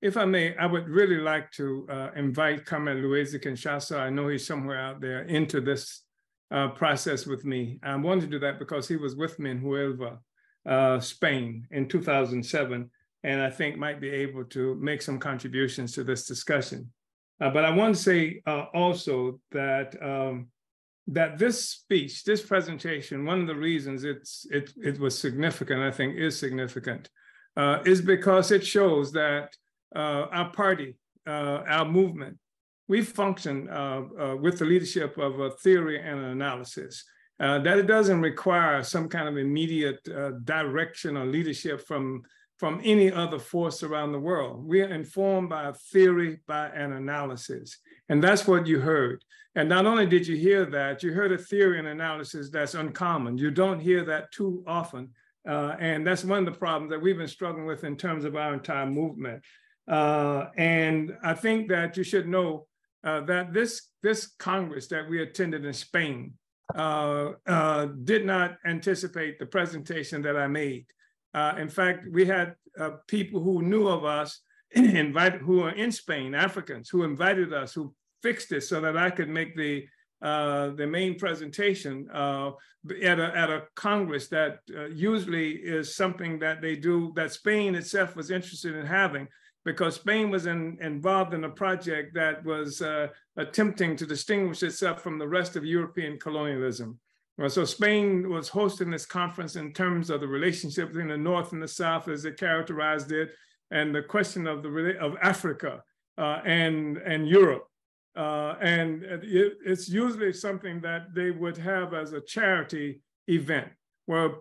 If I may, I would really like to invite Chairman Luwezi Kinshasa, I know he's somewhere out there, into this process with me. I wanted to do that because he was with me in Huelva, Spain in 2007, and I think might be able to make some contributions to this discussion. But I want to say also that that this speech, this presentation, one of the reasons it was significant, I think is significant, is because it shows that our party, our movement, we function with the leadership of a theory and an analysis, that it doesn't require some kind of immediate direction or leadership from any other force around the world. We are informed by a theory, by an analysis. And that's what you heard. And not only did you hear that, you heard a theory and analysis that's uncommon. You don't hear that too often. And that's one of the problems that we've been struggling with in terms of our entire movement. And I think that you should know that this Congress that we attended in Spain did not anticipate the presentation that I made. In fact, we had people who knew of us, who are in Spain, Africans, who invited us, who fixed it so that I could make the main presentation at a Congress that usually is something that they do, that Spain itself was interested in having, because Spain was involved in a project that was attempting to distinguish itself from the rest of European colonialism. So Spain was hosting this conference in terms of the relationship between the North and the South, as they characterized it, and the question of Africa and Europe. And it's usually something that they would have as a charity event, where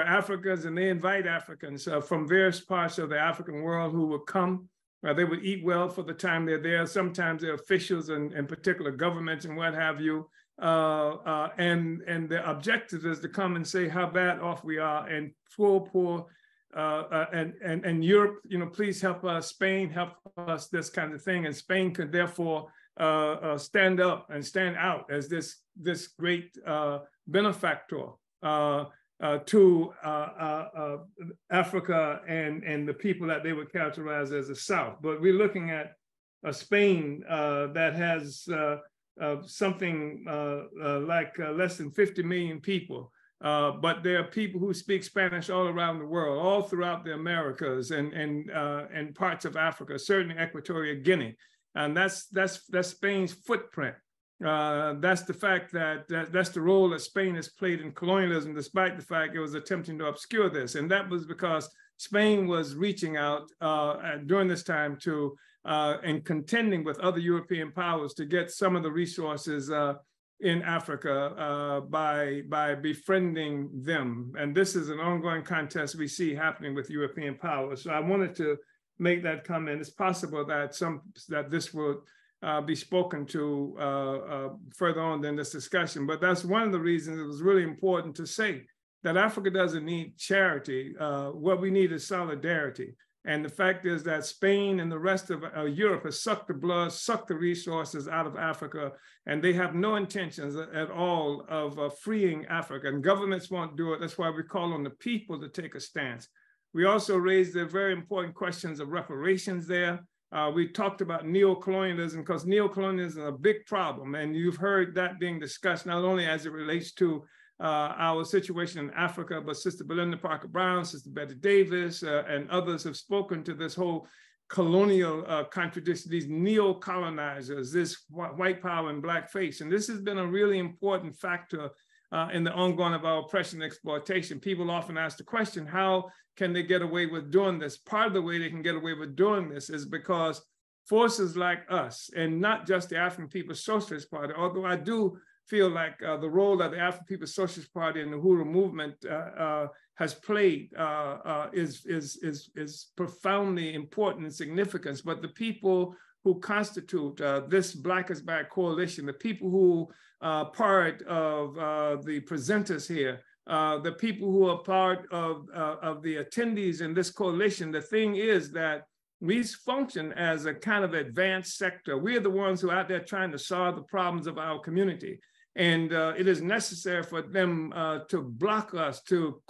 Africans, and they invite Africans from various parts of the African world who would come. They would eat well for the time they're there. Sometimes they're officials and particular governments and what have you. And the objective is to come and say how bad off we are, and poor, and Europe, please help us, Spain, help us, this kind of thing. And Spain could therefore stand up and stand out as this great benefactor to Africa and the people that they would characterize as the South. But we're looking at a Spain that has something like less than 50 million people. But there are people who speak Spanish all around the world, all throughout the Americas and parts of Africa, certainly Equatorial Guinea. And that's Spain's footprint. That's the fact that's the role that Spain has played in colonialism, despite the fact it was attempting to obscure this. And that was because Spain was reaching out during this time to and contending with other European powers to get some of the resources in Africa by befriending them. And this is an ongoing contest we see happening with European powers. So I wanted to make that comment. It's possible that this will be spoken to further on in this discussion, but that's one of the reasons it was really important to say that Africa doesn't need charity. What we need is solidarity. And the fact is that Spain and the rest of Europe has sucked the blood, sucked the resources out of Africa, and they have no intentions at all of freeing Africa. And governments won't do it. That's why we call on the people to take a stance. We also raised the very important questions of reparations there. We talked about neocolonialism, because neocolonialism is a big problem. And you've heard that being discussed not only as it relates to our situation in Africa, but Sister Belinda Parker Brown, Sister Betty Davis, and others have spoken to this whole colonial contradiction, these neo-colonizers, this white power and blackface. And this has been a really important factor in the ongoing of our oppression and exploitation. People often ask the question, how can they get away with doing this? Part of the way they can get away with doing this is because forces like us, and not just the African People's Socialist Party, although I do feel like the role that the African People's Socialist Party and the Uhuru movement has played is profoundly important and significant. But the people who constitute this Black is Back coalition, the people who are part of the presenters here, the people who are part of the attendees in this coalition, the thing is that we function as a kind of advanced sector. We are the ones who are out there trying to solve the problems of our community. And it is necessary for them to block us, to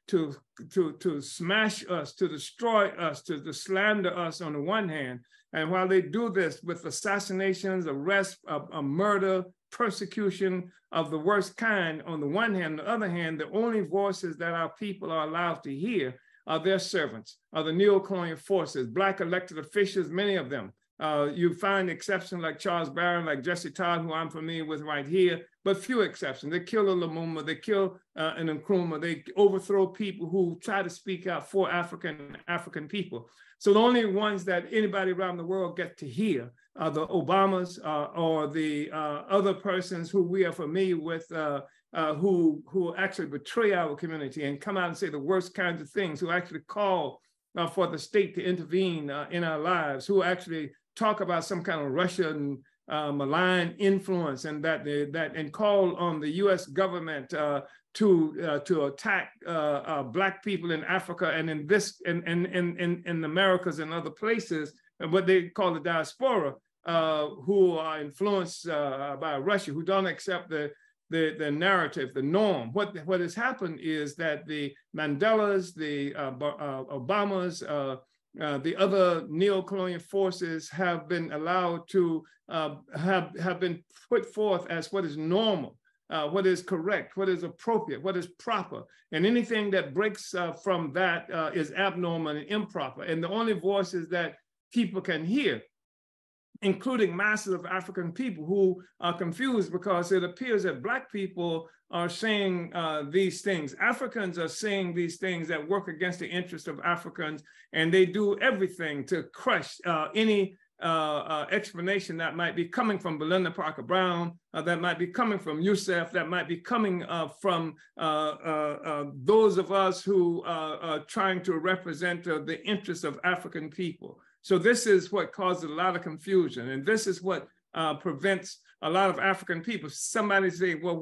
to smash us, to destroy us, to slander us on the one hand. And while they do this with assassinations, arrests, murder, persecution of the worst kind on the one hand, on the other hand, the only voices that our people are allowed to hear are their servants, are the neo-colonial forces, Black elected officials, many of them. You find exceptions like Charles Barron, like Jesse Todd, who I'm familiar with right here, but few exceptions. They kill a Lumumba, they kill an Nkrumah, they overthrow people who try to speak out for African people. So the only ones that anybody around the world get to hear are the Obamas or the other persons who we are familiar with who actually betray our community and come out and say the worst kinds of things, who actually call for the state to intervene in our lives, who actually talk about some kind of Russian malign influence and and call on the U.S. government to attack Black people in Africa and in the Americas and other places, what they call the diaspora, who are influenced by Russia, who don't accept the narrative, the norm. What has happened is that the Mandelas, the Obamas, the other neo-colonial forces have been allowed to have been put forth as what is normal, what is correct, what is appropriate, what is proper. And anything that breaks from that is abnormal and improper. And the only voices that people can hear, including masses of African people who are confused because it appears that Black people are saying these things. Africans are saying these things that work against the interests of Africans, and they do everything to crush any explanation that might be coming from Belinda Parker Brown, that might be coming from Youssef, that might be coming from those of us who are trying to represent the interests of African people. So this is what causes a lot of confusion, and this is what prevents a lot of African people. Somebody say, well,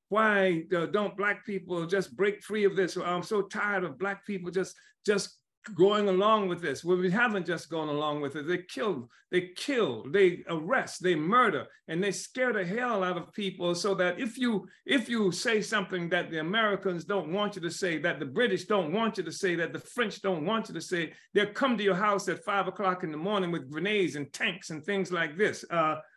why don't Black people just break free of this? Well, I'm so tired of Black people just going along with this. Well, we haven't just gone along with it. They kill, they arrest, they murder, and they scare the hell out of people so that if you say something that the Americans don't want you to say, that the British don't want you to say, that the French don't want you to say, they'll come to your house at 5 o'clock in the morning with grenades and tanks and things like this.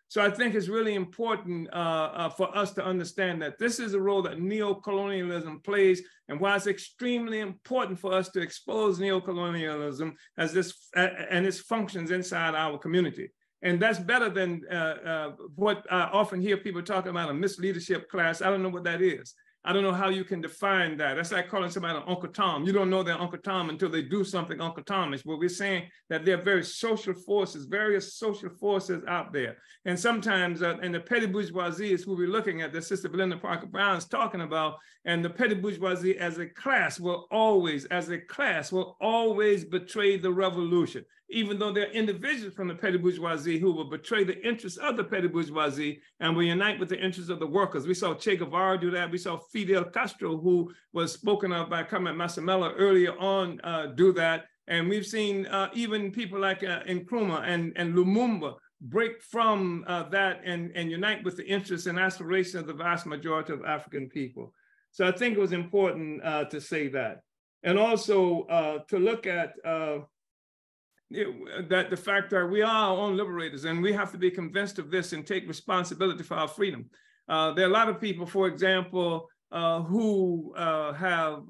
So I think it's really important for us to understand that this is a role that neo-colonialism plays, and why it's extremely important for us to expose neo-colonialism as this and its functions inside our community. And that's better than what I often hear people talking about, a misleadership class. I don't know what that is. I don't know how you can define that. That's like calling somebody Uncle Tom. You don't know they're Uncle Tom until they do something Uncle Tomish. But we're saying that there are various social forces out there. And sometimes in the petty bourgeoisie is who we're looking at, that Sister Belinda Parker Brown is talking about. And the petty bourgeoisie as a class will always betray the revolution, even though there are individuals from the petty bourgeoisie who will betray the interests of the petty bourgeoisie and will unite with the interests of the workers. We saw Che Guevara do that. We saw Fidel Castro, who was spoken of by Carmen Masamela earlier on, do that. And we've seen even people like Nkrumah and Lumumba break from that and unite with the interests and aspirations of the vast majority of African people. So I think it was important to say that. And also to look at that the fact that we are our own liberators, and we have to be convinced of this and take responsibility for our freedom. There are a lot of people, for example, who have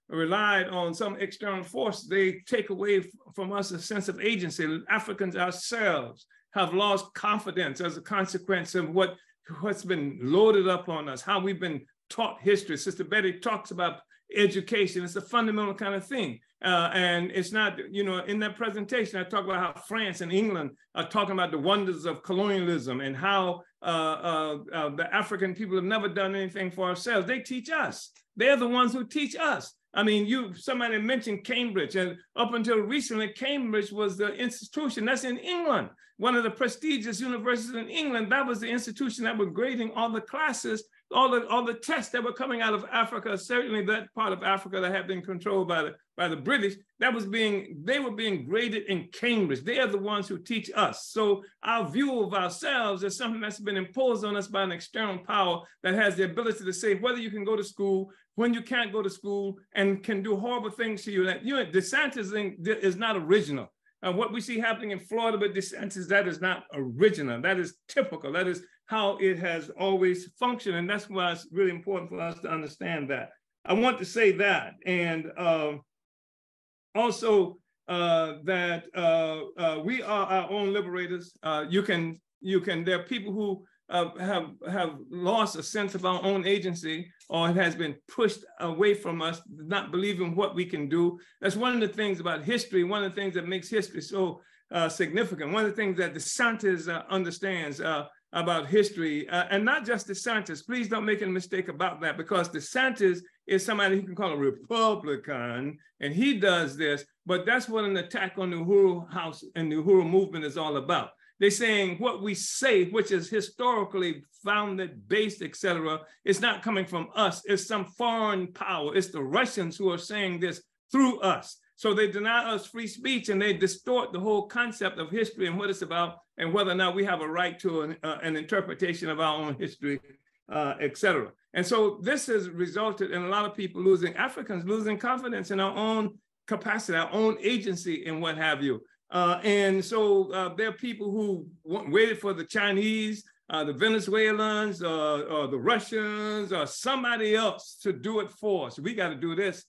relied on some external force. They take away from us a sense of agency. Africans ourselves have lost confidence as a consequence of what's been loaded up on us, how we've been taught history. Sister Betty talks about education. It's a fundamental kind of thing. And it's not, in that presentation, I talk about how France and England are talking about the wonders of colonialism and how the African people have never done anything for ourselves. They teach us. They're the ones who teach us. I mean, somebody mentioned Cambridge, and up until recently, Cambridge was the institution that's in England, one of the prestigious universities in England. That was the institution that was grading all the classes, all the tests that were coming out of Africa, certainly that part of Africa that had been controlled by the British, they were being graded in Cambridge. They are the ones who teach us. So our view of ourselves is something that's been imposed on us by an external power that has the ability to say whether you can go to school, when you can't go to school and can do horrible things to you. DeSantis is not original. What we see happening in Florida with DeSantis, that is not original. That is typical. That is how it has always functioned. And that's why it's really important for us to understand that. I want to say that. And also that we are our own liberators. There are people who have lost a sense of our own agency, or it has been pushed away from us, not believing what we can do. That's one of the things about history, one of the things that makes history so significant. One of the things that DeSantis understands about history, and not just DeSantis. Please don't make a mistake about that, because DeSantis is somebody you can call a Republican, and he does this, but that's what an attack on the Uhuru House and the Uhuru movement is all about. They're saying what we say, which is historically founded, based, etc., it's not coming from us. It's some foreign power. It's the Russians who are saying this through us. So they deny us free speech, and they distort the whole concept of history and what it's about, and whether or not we have a right to an interpretation of our own history, etc. And so this has resulted in a lot of people Africans losing confidence in our own capacity, our own agency, and what have you. And so there are people who waited for the Chinese, the Venezuelans, or the Russians, or somebody else to do it for us. We got to do this.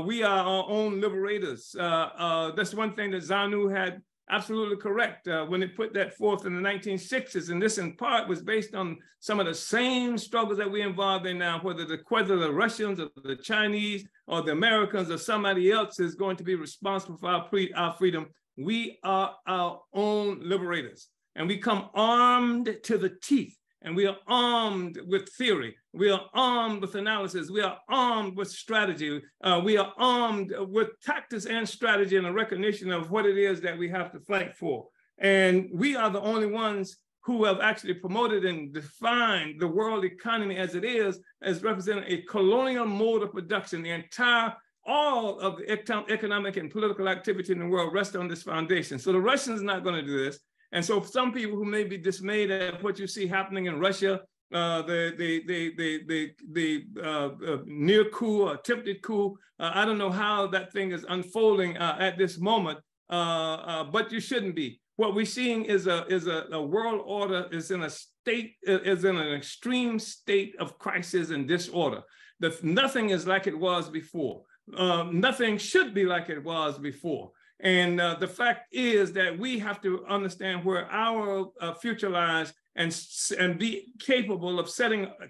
We are our own liberators. That's one thing that ZANU had absolutely correct when it put that forth in the 1960s. And this in part was based on some of the same struggles that we're involved in now, whether the Russians or the Chinese or the Americans or somebody else is going to be responsible for our freedom. We are our own liberators, and we come armed to the teeth, and we are armed with theory. We are armed with analysis. We are armed with strategy. We are armed with tactics and strategy and a recognition of what it is that we have to fight for. And we are the only ones who have actually promoted and defined the world economy as it is, as representing a colonial mode of production. All of the economic and political activity in the world rests on this foundation. So the Russians are not going to do this. And so some people who may be dismayed at what you see happening in Russia, the near coup or attempted coup, I don't know how that thing is unfolding at this moment, but you shouldn't be. What we're seeing is a world order is in an extreme state of crisis and disorder. Nothing is like it was before. Nothing should be like it was before. And the fact is that we have to understand where our future lies and be capable of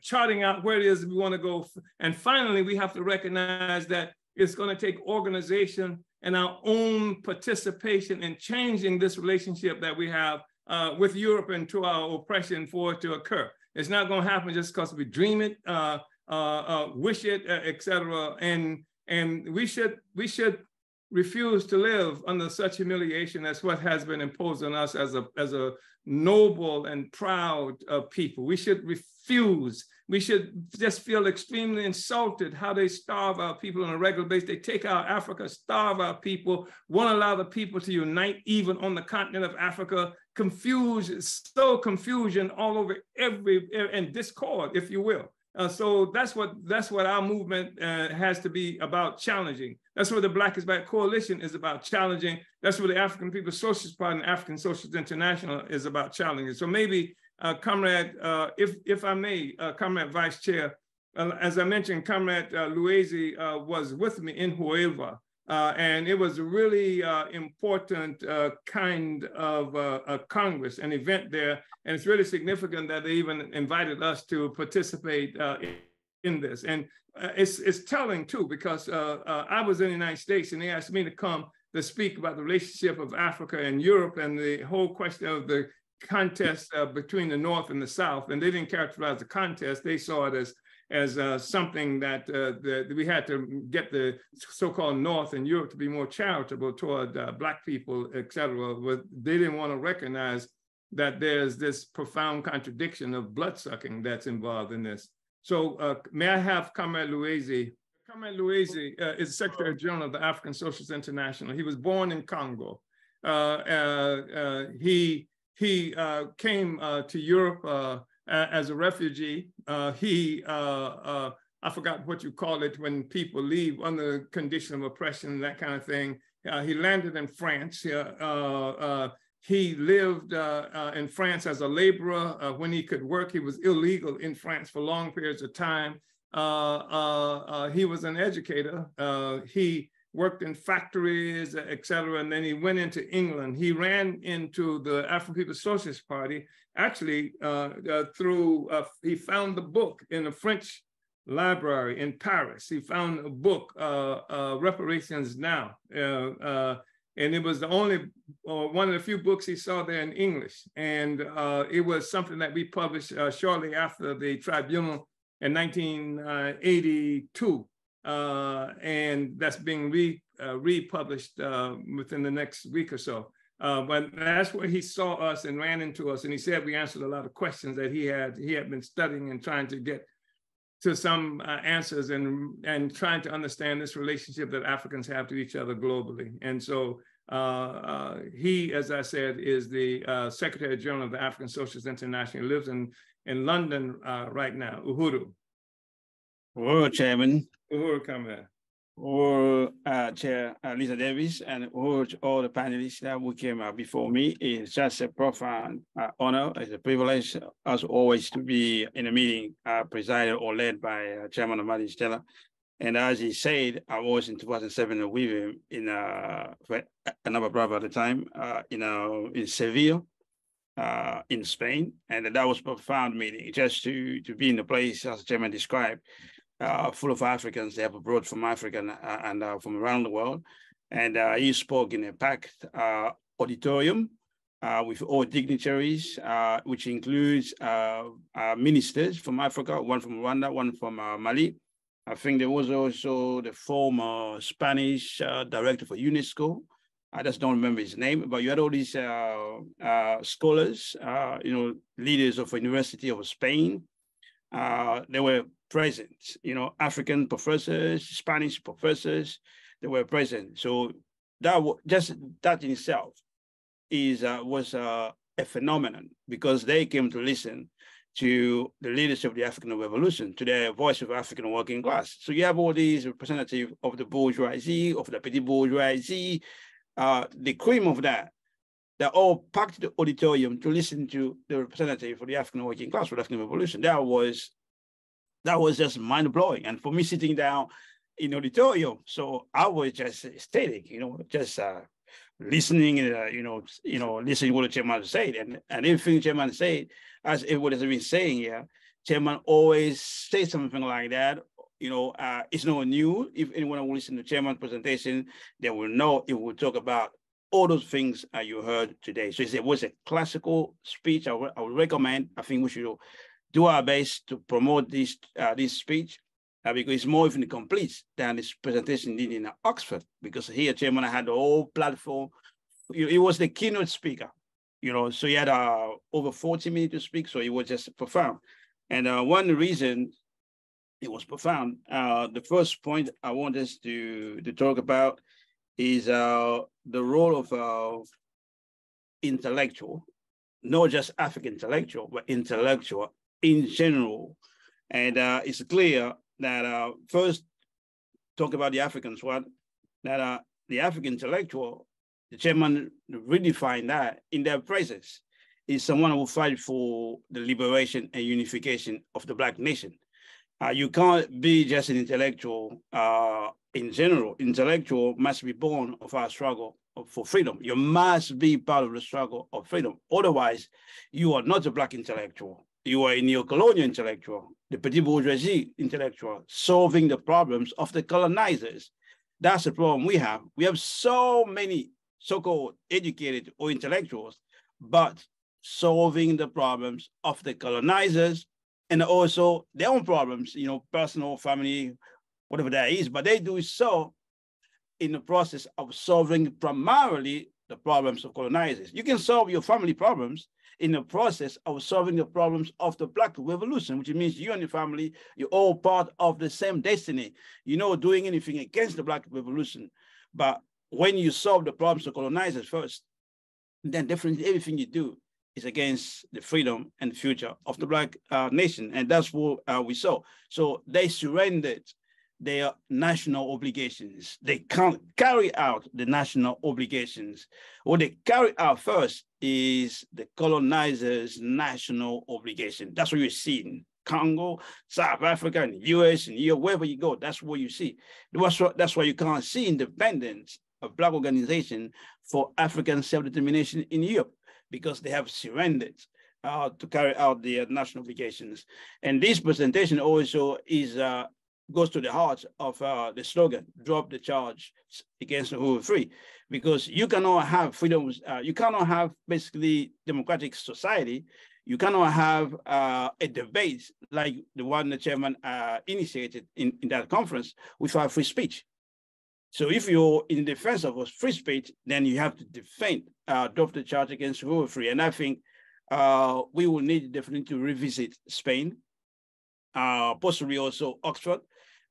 charting out where it is we want to go. And finally, we have to recognize that it's going to take organization and our own participation in changing this relationship that we have with Europe and to our oppression for it to occur. It's not going to happen just because we dream it, wish it, etc. And we should refuse to live under such humiliation as what has been imposed on us as a noble and proud people. We should refuse. We should just feel extremely insulted how they starve our people on a regular basis. They take out Africa, starve our people, won't allow the people to unite even on the continent of Africa, sow confusion all over and discord, if you will. So that's what our movement has to be about, challenging. That's what the Black is Back Coalition is about, challenging. That's what the African People's Socialist Party and African Socialist International is about, challenging. So maybe, Comrade, if I may, Comrade Vice Chair, as I mentioned, Comrade Luwezi was with me in Huelva. And it was a really important kind of a Congress, an event there. And it's really significant that they even invited us to participate in this. And it's telling too, because I was in the United States and they asked me to come to speak about the relationship of Africa and Europe and the whole question of the contest between the North and the South. And they didn't characterize the contest. They saw it as something that we had to get the so-called North and Europe to be more charitable toward Black people, et cetera. But they didn't want to recognize that there's this profound contradiction of blood-sucking that's involved in this. So may I have Comrade Luwezi? Comrade Luwezi is Secretary General of the African Socialist International. He was born in Congo. He came to Europe as a refugee. He I forgot what you call it when people leave under condition of oppression, that kind of thing. He landed in France. He lived in France as a laborer. When he could work, he was illegal in France for long periods of time. He was an educator. He worked in factories, et cetera, and then he went into England. He ran into the African People's Socialist Party, actually he found the book in a French library in Paris. He found a book, Reparations Now, and it was the only, one of the few books he saw there in English. And it was something that we published shortly after the tribunal in 1982. And that's being republished within the next week or so. But that's where he saw us and ran into us. And he said we answered a lot of questions that he had been studying and trying to get to some answers and trying to understand this relationship that Africans have to each other globally. And so he, as I said, is the Secretary General of the African Socialist International. He lives in London right now, Uhuru. Uhuru, Chairman. Uhuru, come here. Uhuru, Chair Lisa Davis, and Uhuru, all the panelists that who came before me. It's just a profound honor. It's a privilege, as always, to be in a meeting presided or led by Chairman Omali Yeshitela. And as he said, I was in 2007 with him in another brother at the time, in Seville, in Spain, and that was a profound meeting. Just to be in a place, as the Chairman described, full of Africans. They have brought from Africa and from around the world. And he spoke in a packed auditorium with all dignitaries, which includes ministers from Africa, one from Rwanda, one from Mali. I think there was also the former Spanish director for UNESCO. I just don't remember his name, but you had all these scholars, leaders of the University of Spain. They were present, African professors, Spanish professors, they were present. So that in itself was a phenomenon, because they came to listen to the leadership of the African Revolution, to the voice of African working class. So you have all these representatives of the bourgeoisie, of the petit bourgeoisie, the cream of that. They're all packed the auditorium to listen to the representative for the African working class for the African Revolution. That was just mind-blowing. And for me, sitting down in the auditorium, so I was just static, just listening, listening what the chairman said. And everything the chairman said, as everybody has been saying here, chairman always says something like that. It's not new. If anyone will listen to the chairman's presentation, they will know it will talk about all those things you heard today. So it was a classical speech. I would recommend. I think we should do our best to promote this speech because it's more even complete than this presentation did in Oxford, because here Chairman had the whole platform. He was the keynote speaker, so he had over 40 minutes to speak, so it was just profound. And one reason it was profound, the first point I want us to talk about is the role of intellectual, not just African intellectual, but intellectual in general. And it's clear that first, talk about the Africans, that the African intellectual, the chairman redefined that in their presence, is someone who fight for the liberation and unification of the Black nation. You can't be just an intellectual in general. Intellectual must be born of our struggle for freedom. You must be part of the struggle of freedom. Otherwise, you are not a Black intellectual. You are a neo-colonial intellectual, the petit bourgeoisie intellectual, solving the problems of the colonizers. That's the problem we have. We have so many so-called educated or intellectuals, but solving the problems of the colonizers and also their own problems, personal, family, whatever that is, but they do so in the process of solving primarily the problems of colonizers. You can solve your family problems in the process of solving the problems of the Black Revolution, which means you and your family, you're all part of the same destiny. You're not doing anything against the Black Revolution. But when you solve the problems of colonizers first, then definitely everything you do is against the freedom and future of the Black nation. And that's what we saw. So they surrendered their national obligations. They can't carry out the national obligations. What they carry out first is the colonizers' national obligation. That's what you're seeing. Congo, South Africa, and the US, and Europe, wherever you go, that's what you see. That's why you can't see independence of Black organization for African self-determination in Europe, because they have surrendered to carry out their national obligations. And this presentation also is goes to the heart of the slogan, drop the charge against the who free, because you cannot have freedoms, you cannot have basically democratic society, you cannot have a debate like the one the chairman initiated in that conference without free speech. So if you're in defense of free speech, then you have to defend, drop the charge against rule free. And I think we will need definitely to revisit Spain, possibly also Oxford,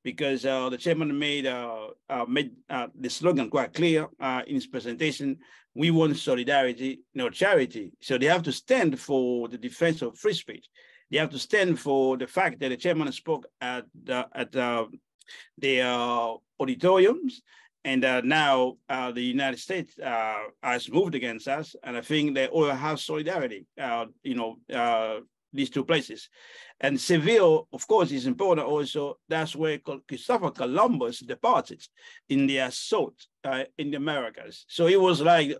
because the chairman made the slogan quite clear in his presentation. We want solidarity, not charity. So they have to stand for the defense of free speech. They have to stand for the fact that the chairman spoke at the auditoriums, and now the United States has moved against us, and I think they all have solidarity, these two places. And Seville, of course, is important also. That's where Christopher Columbus departed in the assault in the Americas. So it was like,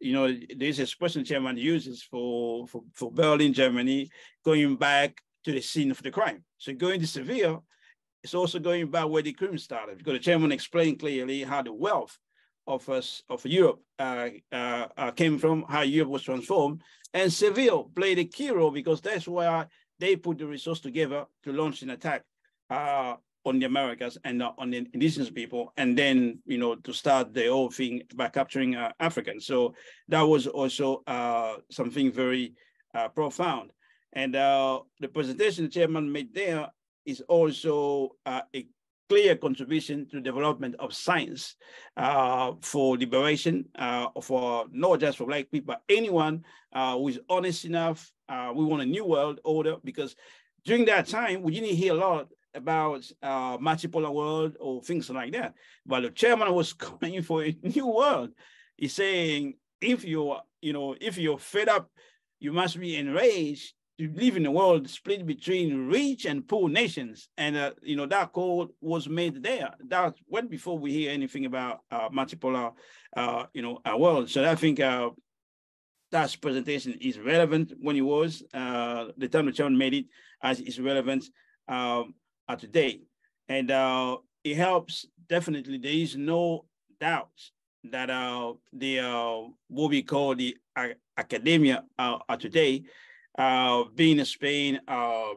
there's expression chairman uses for Berlin, Germany, going back to the scene of the crime. So going to Seville, it's also going back where the crime started, because the chairman explained clearly how the wealth of Europe came from, how Europe was transformed. And Seville played a key role, because that's where they put the resource together to launch an attack on the Americas and on the indigenous people, and then, to start the whole thing by capturing Africans. So that was also something very profound. And the presentation the chairman made there is also a clear contribution to the development of science for liberation, for not just for Black people, but anyone who is honest enough. We want a new world order, because during that time, we didn't hear a lot about multipolar world or things like that. But the chairman was calling for a new world. He's saying, if you're fed up, you must be enraged to live in a world split between rich and poor nations. And, that call was made there. That went before we hear anything about multipolar, world. So I think that presentation is relevant when it was, the time the chairman made it, as is relevant today. And it helps, definitely. There is no doubt that what we call the academia today, being in Spain,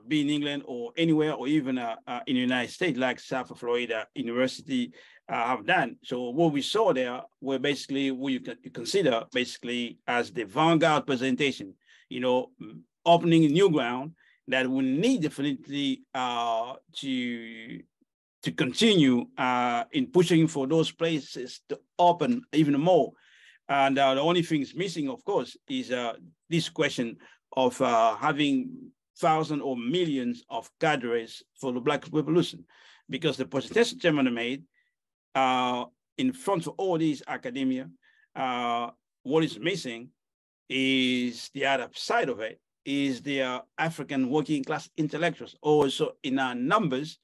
being in England, or anywhere, or even in the United States, like South Florida University have done. So what we saw there were basically what you consider basically as the vanguard presentation, opening new ground that we need definitely to continue in pushing for those places to open even more. And the only thing is missing, of course, is this question of having thousands or millions of cadres for the Black Revolution, because the presentation chairman made in front of all these academia, what is missing is the other side of it, is the African working class intellectuals also in our numbers.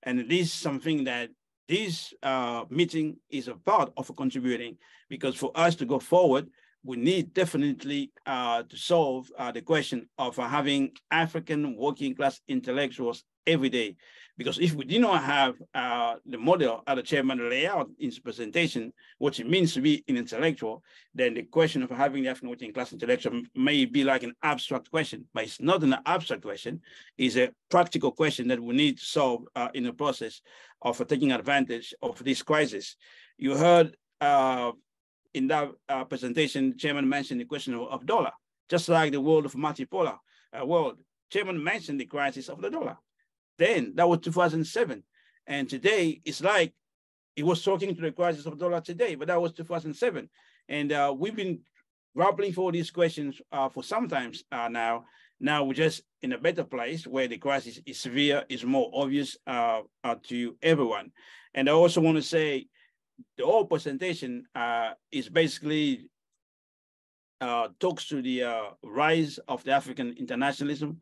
And this is something that this meeting is a part of contributing, because for us to go forward, we need definitely to solve the question of having African working class intellectuals every day. Because if we do not have the model the chairman lay out in his presentation, what it means to be an intellectual, then the question of having the African working class intellectual may be like an abstract question, but it's not an abstract question. It's a practical question that we need to solve in the process of taking advantage of this crisis. You heard in that presentation, the chairman mentioned the question of dollar, just like the world of multipolar world. Chairman mentioned the crisis of the dollar. Then that was 2007. And today it's like he was talking to the crisis of dollar today, but that was 2007. And we've been grappling for these questions for sometimes now. Now we're just in a better place where the crisis is severe, is more obvious to everyone. And I also want to say the whole presentation is basically talks to the rise of the African internationalism,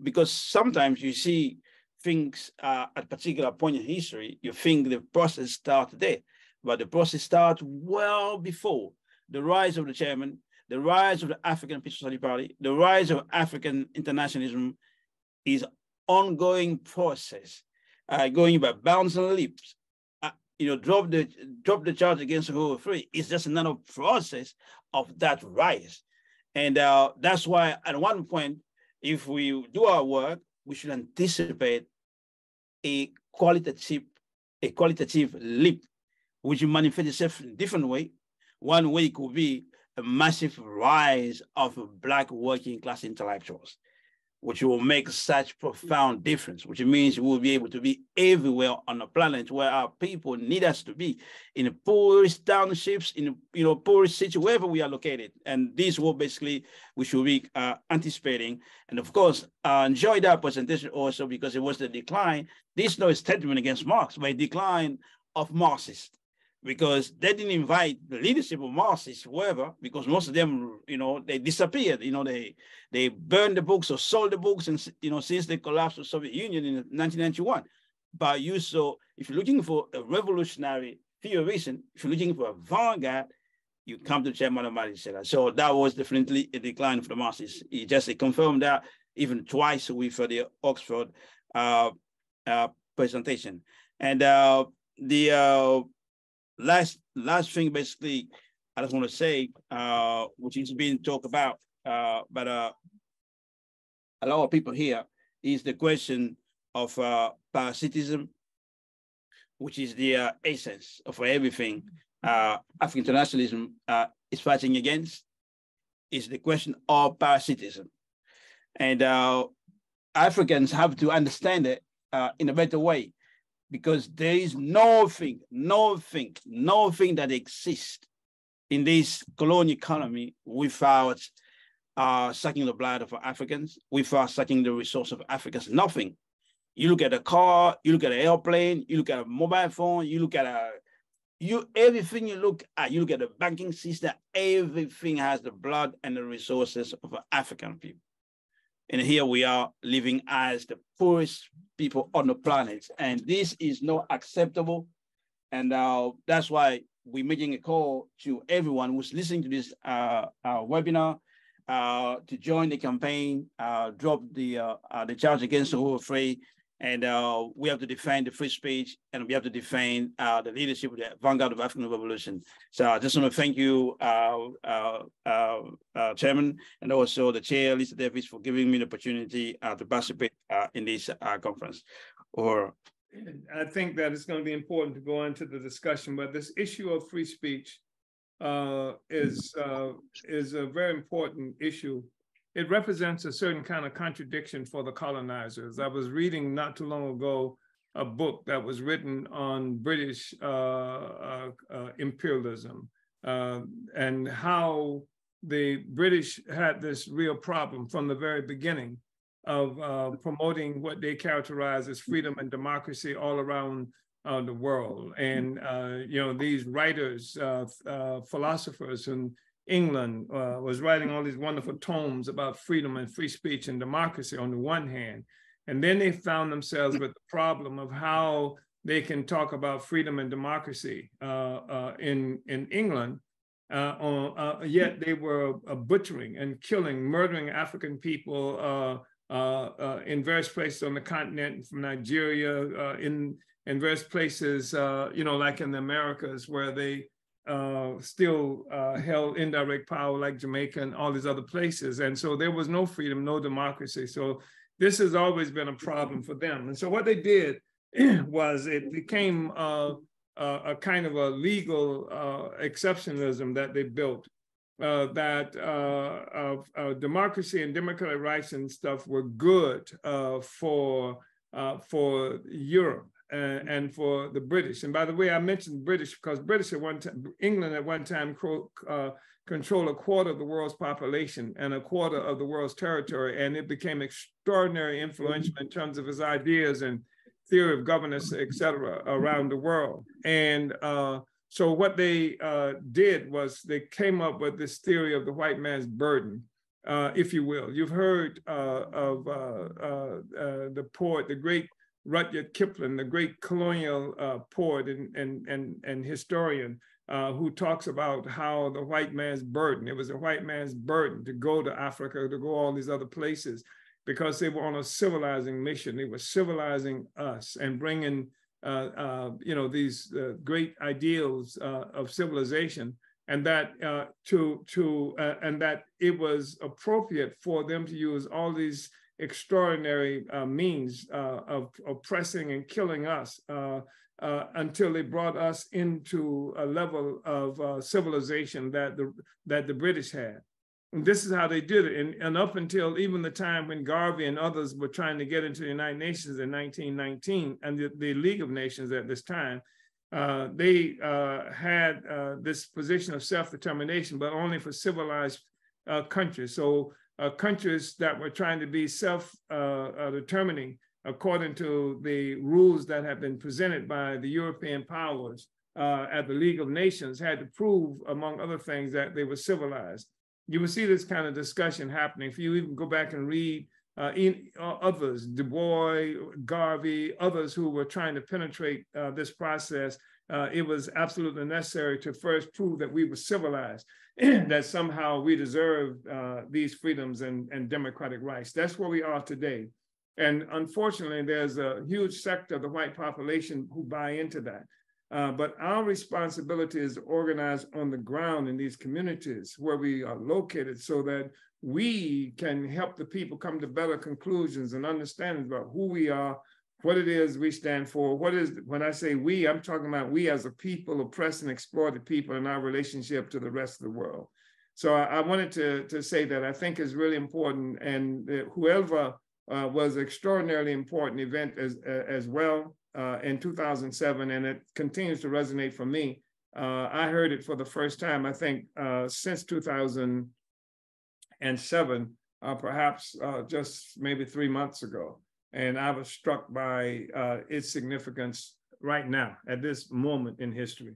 because sometimes you see things at a particular point in history, you think the process starts there, but the process starts well before the rise of the chairman, the rise of the African People's Society Party, the rise of African internationalism is ongoing process, going by bounds and leaps. Drop the charge against Uhuru is just another process of that rise. And that's why at one point, if we do our work, we should anticipate a qualitative leap, which will manifest itself in a different way. One way could be a massive rise of Black working class intellectuals, which will make such profound difference, which means we'll be able to be everywhere on the planet where our people need us to be, in the poorest townships, in poorest cities, wherever we are located. And this will basically, we should be anticipating. And of course, enjoy that presentation also because it was the decline. This is not a statement against Marx, but a decline of Marxists, because they didn't invite the leadership of Marxists, whoever, because most of them, they disappeared. They burned the books or sold the books, and since the collapse of the Soviet Union in 1991. But if you're looking for a revolutionary theorization, if you're looking for a vanguard, you come to Chairman Omali Yeshitela. So that was definitely a decline for the Marxists. He just confirmed that even twice with the Oxford presentation. And the last thing, basically, I just want to say, which is being talked about, but a lot of people here, is the question of parasitism, which is the essence of everything African internationalism is fighting against, is the question of parasitism. And Africans have to understand it in a better way, because there is nothing that exists in this colonial economy without sucking the blood of Africans, without sucking the resource of Africans. Nothing. You look at a car, you look at an airplane, you look at a mobile phone, you look at everything you look at the banking system, everything has the blood and the resources of African people. And here we are living as the poorest people on the planet. And this is not acceptable. And that's why we're making a call to everyone who's listening to this webinar to join the campaign, drop the charge against the whole fray. And we have to defend the free speech, and we have to defend the leadership of the vanguard of African revolution. So I just want to thank you, Chairman, and also the Chair, Lisa Davis, for giving me the opportunity to participate in this conference. I think that it's going to be important to go into the discussion, but this issue of free speech is a very important issue. It represents a certain kind of contradiction for the colonizers. I was reading not too long ago a book that was written on British imperialism and how the British had this real problem from the very beginning of promoting what they characterize as freedom and democracy all around the world. And these writers, philosophers, and England was writing all these wonderful tomes about freedom and free speech and democracy on the one hand. And then they found themselves with the problem of how they can talk about freedom and democracy in England, yet they were butchering and killing, murdering African people in various places on the continent, from Nigeria, in various places, like in the Americas, where they still held indirect power, like Jamaica and all these other places. And so there was no freedom, no democracy. So this has always been a problem for them. And so what they did was it became a kind of a legal exceptionalism that they built, that democracy and democratic rights and stuff were good for Europe. and for the British. And by the way, I mentioned British because England at one time controlled a quarter of the world's population and a quarter of the world's territory, and it became extraordinarily influential in terms of its ideas and theory of governance, et cetera, around the world. And so what they did was they came up with this theory of the white man's burden, if you will. You've heard of the poet, the great Rudyard Kipling, the great colonial poet and historian, who talks about how the white man's burden, it was a white man's burden to go to Africa, to go all these other places, because they were on a civilizing mission. They were civilizing us and bringing these great ideals of civilization, and that and that it was appropriate for them to use all these extraordinary means of oppressing and killing us until they brought us into a level of civilization that the British had. And this is how they did it. And up until even the time when Garvey and others were trying to get into the United Nations in 1919, and the League of Nations at this time, they had this position of self-determination, but only for civilized countries. So countries that were trying to be self-determining according to the rules that have been presented by the European powers at the League of Nations had to prove, among other things, that they were civilized. You will see this kind of discussion happening. If you even go back and read others, Du Bois, Garvey, others who were trying to penetrate this process, it was absolutely necessary to first prove that we were civilized, that somehow we deserve these freedoms and democratic rights. That's where we are today. And unfortunately, there's a huge sector of the white population who buy into that. But our responsibility is to organize on the ground in these communities where we are located so that we can help the people come to better conclusions and understanding about who we are, what it is we stand for. When I say we, I'm talking about we as a people, oppressed and exploited people in our relationship to the rest of the world. So I wanted to say that I think is really important. And Huelva was an extraordinarily important event as well. In 2007, and it continues to resonate for me. I heard it for the first time, I think, since 2007, perhaps just maybe 3 months ago. And I was struck by its significance right now, at this moment in history.